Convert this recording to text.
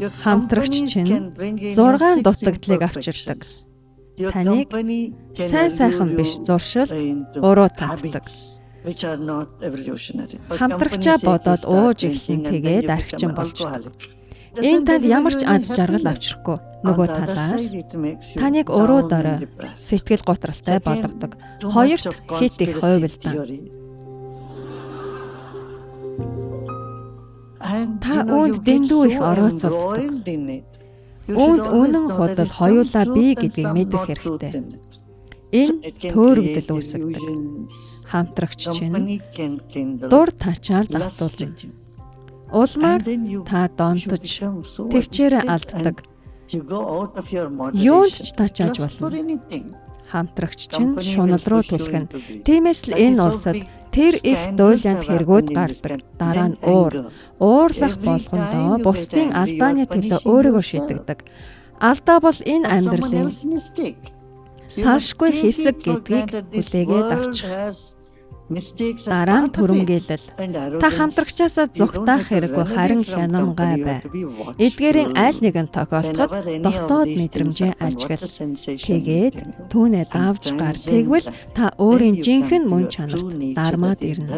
Хамтрагч чинь 6 дутагдлыг авчирдаг. Таныг сайн сайхан биш зуршил, уруу татдаг. Хамтрагчаа бодоод ууж эхлэн тэгээд архичин болждаг. Энэ танд ямар ч аз жаргал авчрахгүй. Нөгөө талаас таныг уруу дорой, сэтгэл готролтой болгодог. Хоёрт хит их хойволтой. Та үүнд дэндүү их орооцолдог. Үүнд үнэн худал хоёулаа бий гэдгийг мэдэх хэрэгтэй. Энэ төөрөгдөл үүсгдэг. Хамтрагч чинь дур тачаал давтуулна. Улмаар та донтож, төвчээрээ алддаг. Юунд ч тачааж болно. Хамтрагч чинь шунал руу түлхэнэ. Тиймээс л энэ улсад тэр их дуйланд хэрэгүүд гардаг. Дараа нь уурлах болгондоо бусдын алдааны төлөө өөрийгөө шийдэгдэг. Алдаа бол энэ амьдралын салшгүй хэсэг гэдгийг хүлээгээд авчих. Дараа нь түрэмгийлэл. Та хамтрагчаасаа зүгтаах хэрэггүй, харин хянамгай бай. Эдгээрийн аль нэгэн тохиолдоход дотоод мэдрэмжээ ажигла. Тэгээд түүнээ давж гар. Тэгвэл та өөрийн жинхэнэ мөн чанарт дармаад ирнэ.